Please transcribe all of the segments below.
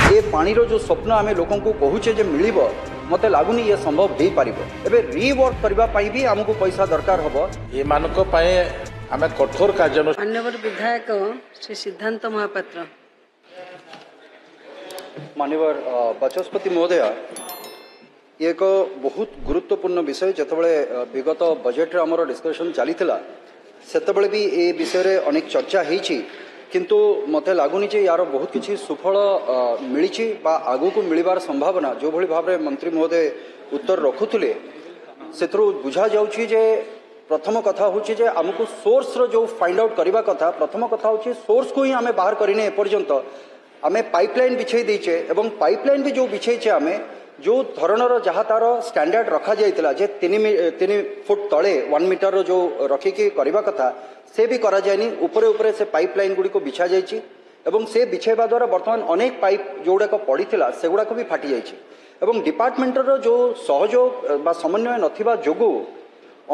ए पानीर जो स्वप्न आम लोक कहूचे जे मिल मत लगुनि ये संभव हो पार एवं रिवर्क करने भी आमको पैसा दरकार हम ये मानक आम कठोर कार्यानुष्ठान माननीय विधायक श्री सिद्धांत महापात्र माननीय बाचस्पति महोदय ये एक बहुत गुरुत्वपूर्ण विषय जितेबाला विगत बजेट रे आमर डिस्कशन चली सेतबले भी ए विषय रे अनेक चर्चा होती किंतु मते लगुनि जे यार बहुत किसी सुफल मिली आगू को मिलबार संभावना जो भली भाव में मंत्री महोदय उत्तर रखुले से बुझा जाउछि जे प्रथम कथा हूँ जे आमको सोर्स रो जो फाइंड आउट करने कथा प्रथम कथा हूँ सोर्स को ही आम बाहर करने एपर्यंत आम पाइपलाइन बिछे देचे एवं पाइपलाइन भी जो बिछेचे आम जो धरणर जहाँ तार स्टैंडर्ड रखा जाइतिला जे 3 फुट तले 1 मीटर जो रखिकी करने कथा से भी करा जाएनी उपरे उपरे से पाइपलाइन गुड़ी को बिछा जाइछि एवं से बिछाइबा द्वारा वर्तमान अनेक पाइप जोड़ाक पड़ीथिला सेगुड़ाक भी फाटी जाइछि एवं डिपार्टमेंटर जो सहयोग बा समन्वय नथिबा जोगु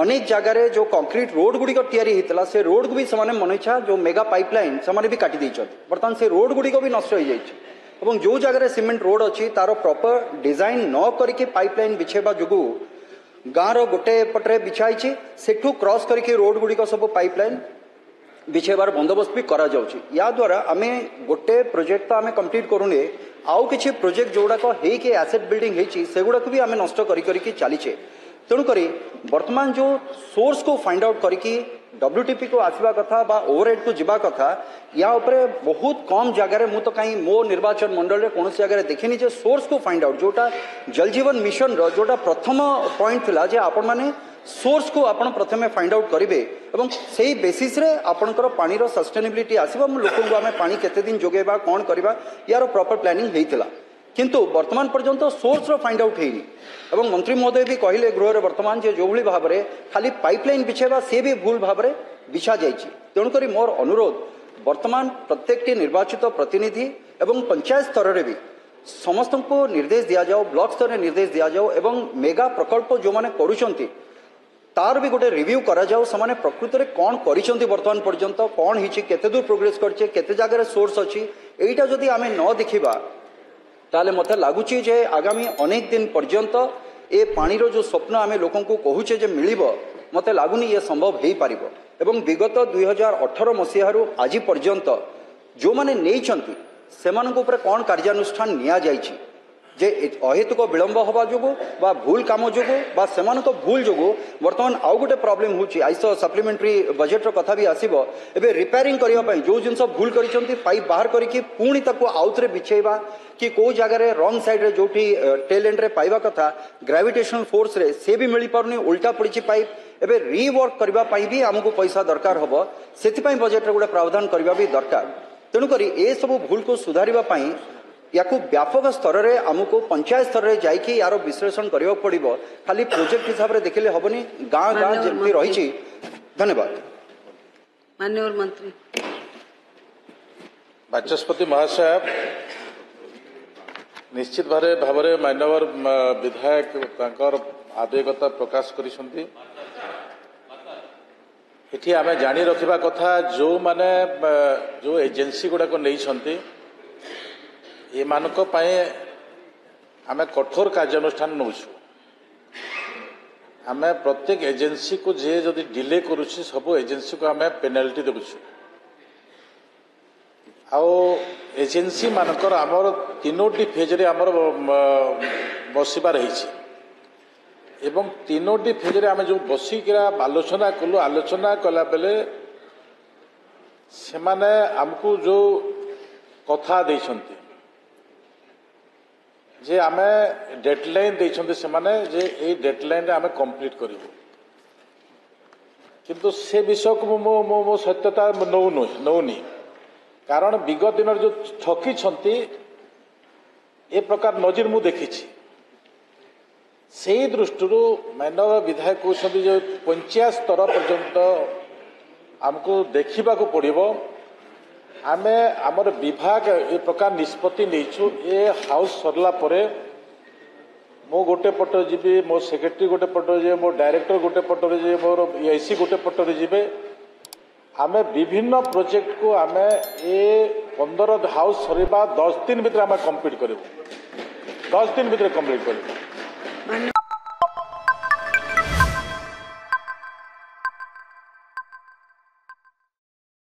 अनेक जगार जो कंक्रीट रोड गुड़िक तैयारी होता से रोड को भी से मन इच्छा जो मेगा पाइपलाइन से भी काटी बर्तमान से रोड गुड़िक भी नष्ट हो जाइए एवं जो जगह सीमेंट रोड अच्छी तार प्रॉपर डिजाइन न करके पाइपलाइन बिछेबा जोगु गाँव रोटे पटे बिछाई सेठू क्रॉस करके रोड गुड़िक सब पाइपलाइन बिछेबार बंदोबस्त भी करा जाउछि या द्वारा आमे गोटे प्रोजेक्ट तो आमे कंप्लीट करूने आउ किछि प्रोजेक्ट जोड़ाक हेकि एसेट बिल्डिंग हेछि सेगुड़ाक भी आमे नष्ट करी चलीचे तेणुक वर्तमान जो सोर्स को फाइंड आउट करके WTP को आसवा कथा बा ओवरहेड को जीवा कथा या उपरे बहुत कम जगह मु तो कहीं मो निर्वाचन मंडल रे कौन जगह देखिनी जे सोर्स को फाइंड आउट जोटा जल जीवन मिशन रो जोटा प्रथम पॉइंट थिला जे आपण माने सोर्स को आपण प्रथमे फाइंड आउट करिवे एवं सेही बेसिस रे आपणकर पानी रो सस्टेनेबिलिटी आसीबा लोकन को आमे पानी केते दिन जोगेबा कोन करबा यार प्रॉपर प्लानिंग हेइतिला किंतु वर्तमान पर्यंत सोर्स रो फाइंड आउट हेनी एवं मंत्री महोदय भी कहले गृह वर्तमान जे जो भली भाव में खाली पाइपलाइन बिछेबा से भी भूल भाव में बिछा जाइछि तेणुक मोर अनुरोध वर्तमान प्रत्येक निर्वाचित प्रतिनिधि एवं पंचायत स्तर रे भी समस्त को निर्देश दिया जाओ ब्लॉक स्तर में निर्देश दिया जाओ एवं मेगा प्रकल्प जो माने करूछंती तार भी गोटे रिव्यू करा जाओ समाने प्रकृत में कौन करिसंती वर्तमान पर्यंत कौन हिची केते दूर प्रोग्रेस करछे केते जगह सोर्स अछि एटा जदि आमे न देखिबा ताले मते लागुची जे आगामी अनेक दिन पर्यंत ए पानीर जो स्वप्न आम लोक कहूचे जे मिल मत लगुनि ये संभव हो पार एवं विगत 2018 मसीह आज पर्यंत जो माने नैछंती सेमानक ऊपर कौन कार्यानुष्ठान निया जाइछि जे अहेतुक विलंब हवा जोगु बा भूल काम जोगु बा सेमानक भूल जोगु वर्तमान आउ गोटे प्रॉब्लम होची आइस सप्लीमेंटरी बजेट रो कथा भी आसीबो एबे रिपेयरिंग करिया पई जो जिंस भूल करिसंती पाइप बाहर करके पुणी ताको आउथरे बिछेबा कि को जगह रे रॉन्ग साइड रे जोठी टेल एंड रे पाइबा कथा ग्रेविटेशनल फोर्स रे से भी मिली पारुनी उल्टा पड़ीची पाइप एबे रिवर्क करबा पई भी हमको पैसा दरकार हबो सेति पई बजेट रे गोटे प्रावधान करबा भी दरकार तेणु करी ए सब भूल को सुधारिबा पई याकू व्यापक स्तर में आमको पंचायत स्तर में जाइए यार विश्लेषण करने पड़ो खाली प्रोजेक्ट हिसाब से देखले हेनी गाँ गाँ जमी रही। धन्यवाद माननीय मंत्री बाचस्पति महाशय निश्चित भाव में माननीय विधायक तांकर आवेगता प्रकाश करिसंती एठी आमे जानी रखिबा कथा जो माने जो एजेंसी गुडा को नहीं ये मानक आम कठोर कार्यानुष्ठान नौ आम प्रत्येक एजेंसी को जे जदि डिले करुछि सब एजेंसी को आम पेनाल्टी देउछु आउ एजेंसी मानकर आमर 3टी फेज रे आमर बसिबार रही एवं 3टी फेज रे आम जो बसिकरा आलोचना कलु आलोचना कला बेले से माने आमको जो कथा देइछंती जे आमे डेडलाइन देइछंती से माने जे ए डेडलाइन रे आमे कंप्लीट करिवो किंतु से विषय को मो सत्यता नौनी कारण विगत दिन जो ठकी छंती ए प्रकार नजर मु देखी से दृष्टि मानव विधायक कहते जो पंचायत स्तर पर्यंत आमको देखा पड़ो आमे आमर विभाग ए प्रकार निष्पत्ति नहीं ए हाउस सरला परे मो गोटे पटर जी मो सेक्रेटरी गोटे पटर जी मो डायरेक्टर गोटे पटर जी मोर एसी गोटे पटर जी आमे विभिन्न प्रोजेक्ट को आमे ए 15 हाउस सरीबा 10 दिन भीतर आमे कंप्लीट करू 10 दिन भीतर कंप्लीट करू मान्य